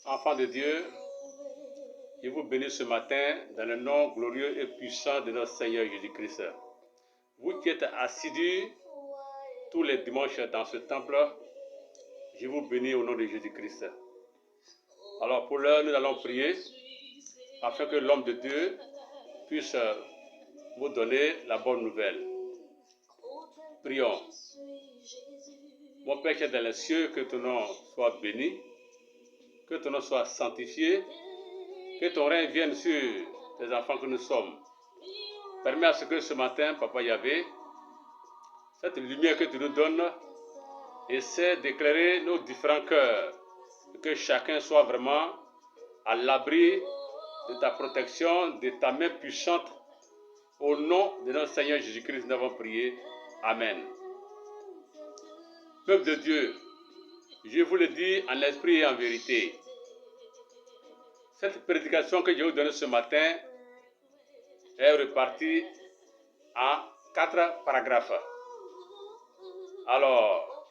Enfants de Dieu, je vous bénis ce matin dans le nom glorieux et puissant de notre Seigneur Jésus-Christ. Vous qui êtes assidus tous les dimanches dans ce temple, je vous bénis au nom de Jésus-Christ. Alors pour l'heure, nous allons prier afin que l'homme de Dieu puisse vous donner la bonne nouvelle. Prions. Mon Père qui est dans les cieux, que ton nom soit béni, que ton nom soit sanctifié, que ton règne vienne sur les enfants que nous sommes. Permets à ce que ce matin, Papa Yahvé, cette lumière que tu nous donnes, essaie d'éclairer nos différents cœurs, que chacun soit vraiment à l'abri de ta protection, de ta main puissante. Au nom de notre Seigneur Jésus-Christ, nous avons prié. Amen. Peuple de Dieu, je vous le dis en esprit et en vérité, cette prédication que je vais vous donner ce matin est repartie en 4 paragraphes. Alors,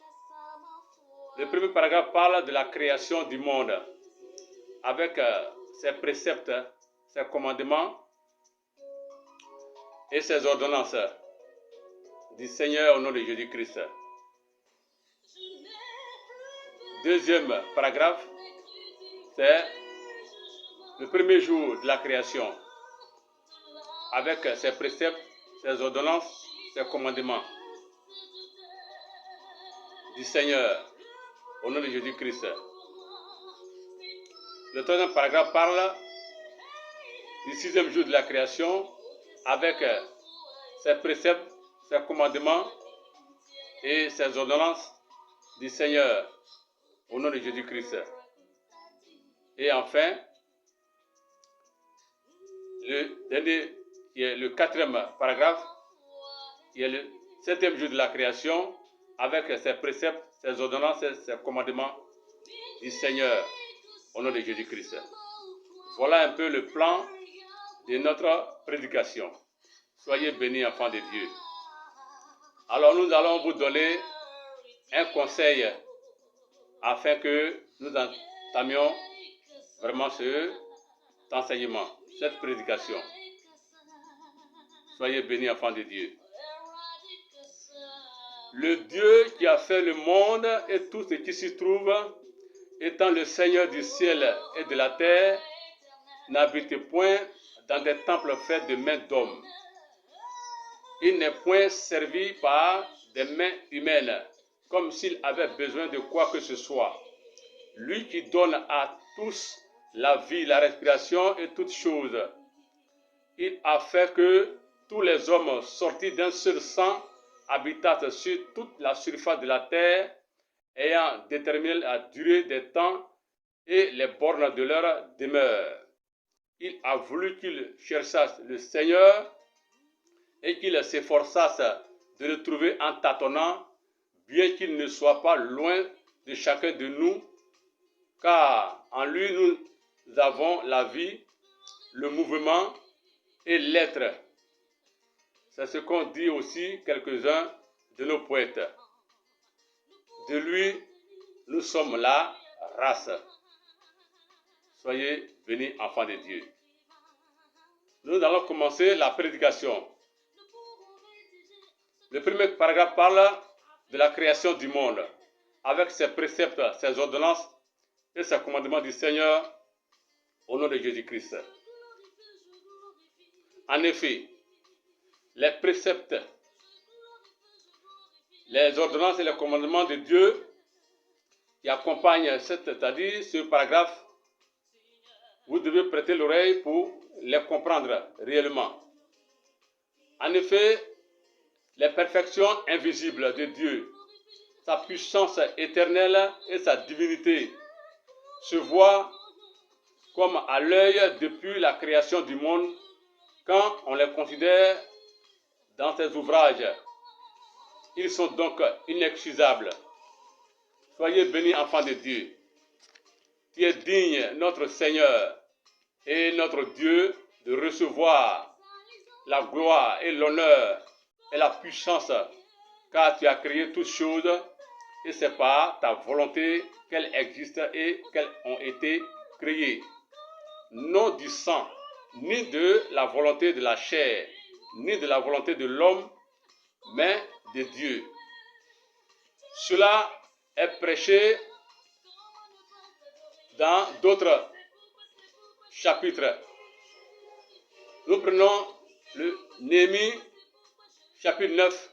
le premier paragraphe parle de la création du monde avec ses préceptes, ses commandements et ses ordonnances du Seigneur au nom de Jésus-Christ. Deuxième paragraphe, c'est le premier jour de la création avec ses préceptes, ses ordonnances, ses commandements du Seigneur au nom de Jésus-Christ. Le troisième paragraphe parle du 6e jour de la création avec ses préceptes, ses commandements et ses ordonnances du Seigneur au nom de Jésus-Christ. Et enfin, le dernier, qui est le 4e paragraphe, qui est le 7e jour de la création avec ses préceptes, ses ordonnances et ses commandements du Seigneur au nom de Jésus-Christ. Voilà un peu le plan de notre prédication. Soyez bénis, enfants de Dieu. Alors nous allons vous donner un conseil afin que nous entamions vraiment cet enseignement, cette prédication. Soyez bénis, enfants de Dieu. Le Dieu qui a fait le monde et tout ce qui s'y trouve, étant le Seigneur du ciel et de la terre, n'habite point dans des temples faits de mains d'hommes. Il n'est point servi par des mains humaines, comme s'il avait besoin de quoi que ce soit. Lui qui donne à tous la vie, la respiration et toutes choses. Il a fait que tous les hommes sortis d'un seul sang habitassent sur toute la surface de la terre, ayant déterminé la durée des temps et les bornes de leur demeure. Il a voulu qu'ils cherchassent le Seigneur et qu'ils s'efforçassent de le trouver en tâtonnant, bien qu'il ne soit pas loin de chacun de nous, car en lui nous avons la vie, le mouvement et l'être. C'est ce qu'ont dit aussi quelques-uns de nos poètes. De lui, nous sommes la race. Soyez bénis, enfants de Dieu. Nous allons commencer la prédication. Le premier paragraphe parle de la création du monde, avec ses préceptes, ses ordonnances et ses commandements du Seigneur au nom de Jésus-Christ. En effet, les préceptes, les ordonnances et les commandements de Dieu qui accompagnent c'est-à-dire ce paragraphe, vous devez prêter l'oreille pour les comprendre réellement. En effet, les perfections invisibles de Dieu, sa puissance éternelle et sa divinité se voient comme à l'œil depuis la création du monde quand on les considère dans ses ouvrages. Ils sont donc inexcusables. Soyez bénis, enfants de Dieu. Tu es digne, notre Seigneur et notre Dieu, de recevoir la gloire et l'honneur et la puissance, car tu as créé toutes choses et c'est par ta volonté qu'elles existent et qu'elles ont été créé, non du sang, ni de la volonté de la chair, ni de la volonté de l'homme, mais de Dieu. Cela est prêché dans d'autres chapitres. Nous prenons le Néhémie, chapitre 9,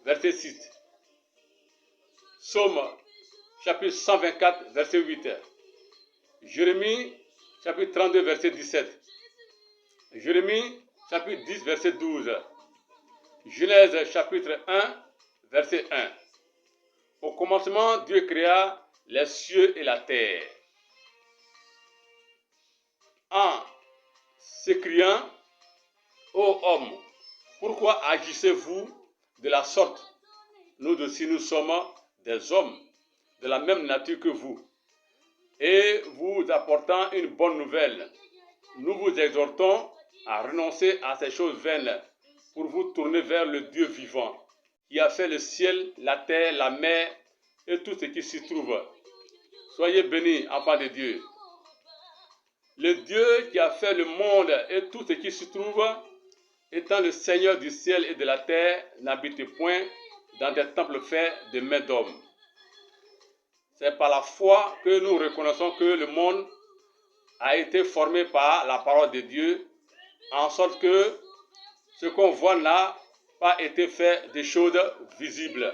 verset 6. Psaume, chapitre 124, verset 8. Jérémie, chapitre 32, verset 17. Jérémie, chapitre 10, verset 12. Genèse, chapitre 1, verset 1. Au commencement, Dieu créa les cieux et la terre. En s'écriant, ô homme, pourquoi agissez-vous de la sorte? Nous aussi, nous sommes des hommes de la même nature que vous. Et vous apportant une bonne nouvelle, nous vous exhortons à renoncer à ces choses vaines pour vous tourner vers le Dieu vivant, qui a fait le ciel, la terre, la mer et tout ce qui s'y trouve. Soyez bénis, enfants de Dieu. Le Dieu qui a fait le monde et tout ce qui s'y trouve, étant le Seigneur du ciel et de la terre, n'habite point dans des temples faits de mains d'hommes. C'est par la foi que nous reconnaissons que le monde a été formé par la parole de Dieu, en sorte que ce qu'on voit n'a pas été fait des choses visibles.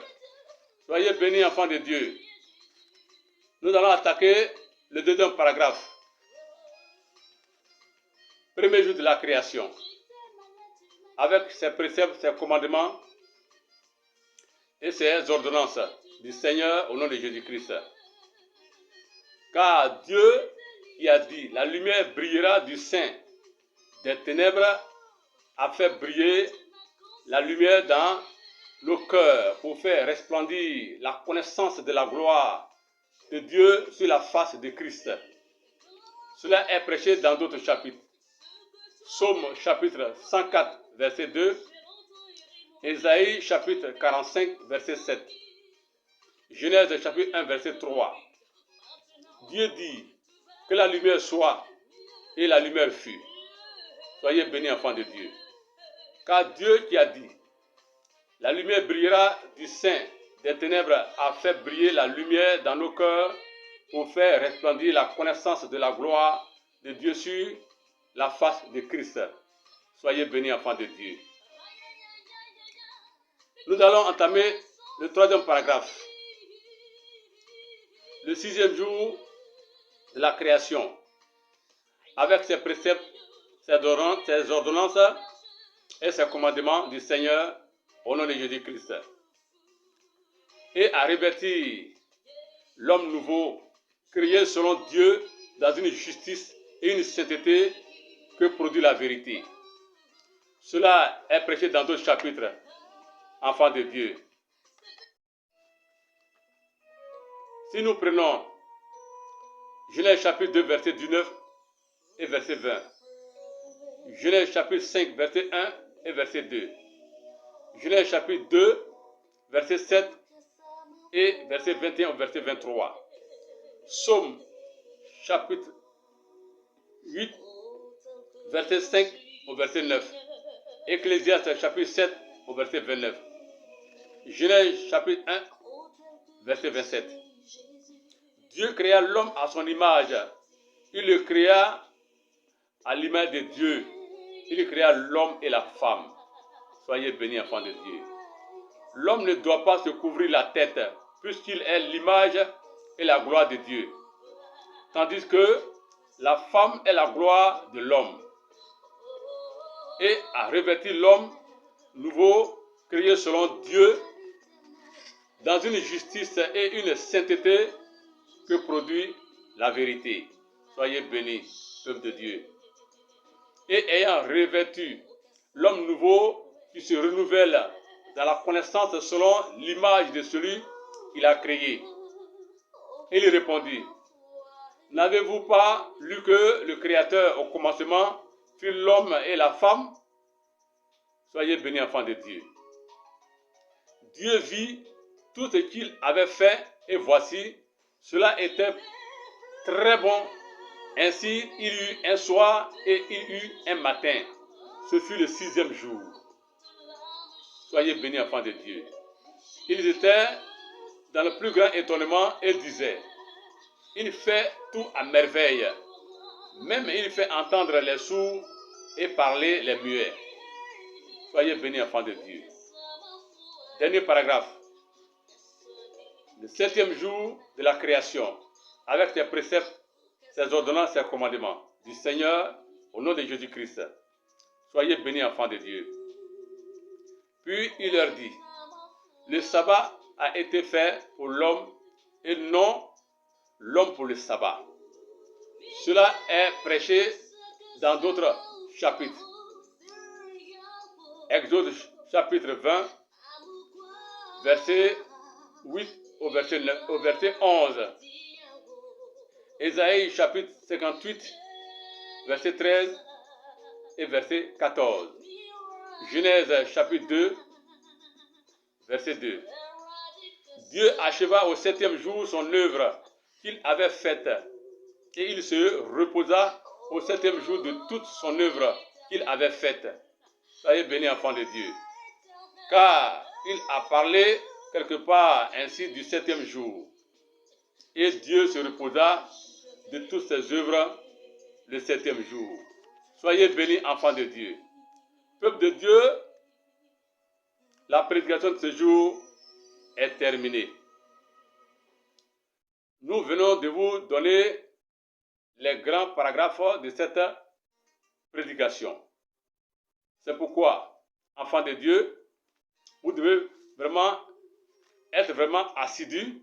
Soyez bénis, enfants de Dieu. Nous allons attaquer le deuxième paragraphe. Premier jour de la création. Avec ses préceptes, ses commandements et ses ordonnances du Seigneur au nom de Jésus-Christ. Car Dieu qui a dit, la lumière brillera du sein des ténèbres, a fait briller la lumière dans nos cœurs pour faire resplendir la connaissance de la gloire de Dieu sur la face de Christ. Cela est prêché dans d'autres chapitres. Psaume chapitre 104, verset 2. Ésaïe chapitre 45, verset 7. Genèse chapitre 1, verset 3. Dieu dit que la lumière soit et la lumière fut. Soyez bénis, enfants de Dieu. Car Dieu qui a dit, la lumière brillera du sein des ténèbres, a fait briller la lumière dans nos cœurs pour faire resplendir la connaissance de la gloire de Dieu sur la face de Christ. Soyez bénis, enfants de Dieu. Nous allons entamer le troisième paragraphe. Le sixième jour de la création, avec ses préceptes, ses ordonnances et ses commandements du Seigneur au nom de Jésus-Christ. Et à revêtir l'homme nouveau, créé selon Dieu dans une justice et une sainteté que produit la vérité. Cela est prêché dans d'autres chapitres, enfants de Dieu. Si nous prenons Genèse chapitre 2, verset 19 et verset 20. Genèse chapitre 5, verset 1 et verset 2. Genèse chapitre 2, verset 7 et verset 21 au verset 23. Psaume chapitre 8, verset 5 au verset 9. Ecclésiaste chapitre 7 au verset 29. Genèse chapitre 1, verset 27. Dieu créa l'homme à son image. Il le créa à l'image de Dieu. Il créa l'homme et la femme. Soyez bénis, enfants de Dieu. L'homme ne doit pas se couvrir la tête, puisqu'il est l'image et la gloire de Dieu. Tandis que la femme est la gloire de l'homme. Et a revêti l'homme nouveau, créé selon Dieu, dans une justice et une sainteté que produit la vérité. Soyez bénis, peuple de Dieu. Et ayant revêtu l'homme nouveau qui se renouvelle dans la connaissance selon l'image de celui qu'il a créé. Il répondit, n'avez-vous pas lu que le Créateur au commencement fit l'homme et la femme? Soyez bénis, enfants de Dieu. Dieu vit tout ce qu'il avait fait et voici, cela était très bon Ainsi, il y eut un soir et il y eut un matin. Ce fut le 6e jour. Soyez bénis, enfants de Dieu. Ils étaient dans le plus grand étonnement et disaient, il fait tout à merveille. Même il fait entendre les sourds et parler les muets. Soyez bénis, enfants de Dieu. Dernier paragraphe. Le 7e jour de la création, avec ses préceptes, ses ordonnances, ses commandements du Seigneur, au nom de Jésus-Christ. Soyez bénis, enfants de Dieu. Puis il leur dit, le sabbat a été fait pour l'homme et non l'homme pour le sabbat. Cela est prêché dans d'autres chapitres. Exode chapitre 20, verset 8 au verset 11. Ésaïe chapitre 58, verset 13 et verset 14. Genèse chapitre 2, verset 2. Dieu acheva au 7e jour son œuvre qu'il avait faite et il se reposa au 7e jour de toute son œuvre qu'il avait faite. Soyez bénis, enfants de Dieu. Car il a parlé quelque part ainsi du 7e jour. Et Dieu se reposa de toutes ses œuvres le 7e jour. Soyez bénis, enfants de Dieu. Peuple de Dieu, la prédication de ce jour est terminée. Nous venons de vous donner les grands paragraphes de cette prédication. C'est pourquoi, enfants de Dieu, vous devez être vraiment assidus,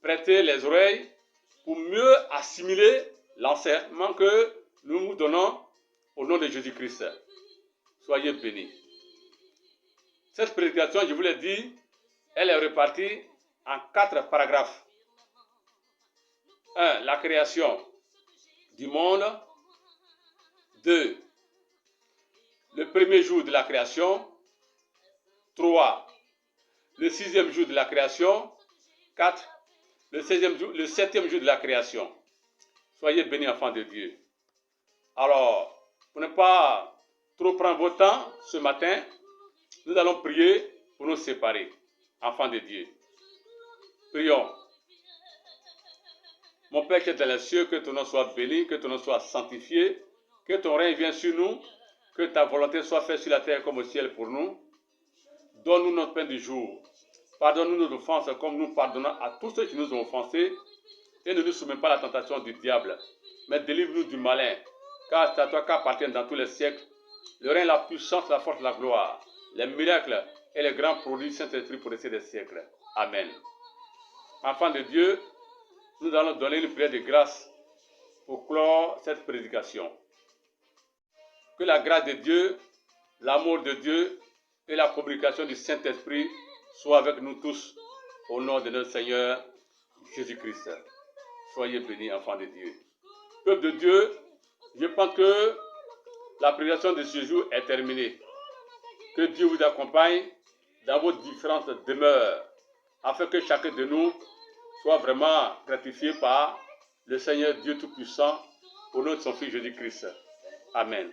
prêter les oreilles pour mieux assimiler l'enseignement que nous vous donnons au nom de Jésus-Christ. Soyez bénis. Cette prédication, je vous l'ai dit, elle est répartie en 4 paragraphes. 1. La création du monde. 2. Le premier jour de la création. 3. Le 6e jour de la création. 4. Le 7e jour de la création. Soyez bénis, enfants de Dieu. Alors, pour ne pas trop prendre votre temps ce matin, nous allons prier pour nous séparer, enfants de Dieu. Prions. Mon Père qui est dans les cieux, que ton nom soit béni, que ton nom soit sanctifié, que ton règne vienne sur nous, que ta volonté soit faite sur la terre comme au ciel pour nous. Donne-nous notre pain du jour. Pardonne-nous nos offenses comme nous pardonnons à tous ceux qui nous ont offensés. Et ne nous soumets pas à la tentation du diable, mais délivre-nous du malin. Car c'est à toi qu'appartiennent dans tous les siècles le règne, la puissance, la force, la gloire, les miracles et les grands produits Saint-Esprit pour rester des siècles. Amen. Enfants de Dieu, nous allons donner une prière de grâce pour clore cette prédication. Que la grâce de Dieu, l'amour de Dieu et la communication du Saint-Esprit soient avec nous tous au nom de notre Seigneur Jésus-Christ. Soyez bénis, enfants de Dieu. Peuple de Dieu, je pense que la prédication de ce jour est terminée. Que Dieu vous accompagne dans vos différentes demeures, afin que chacun de nous soit vraiment gratifié par le Seigneur Dieu Tout-Puissant, au nom de son Fils Jésus-Christ. Amen.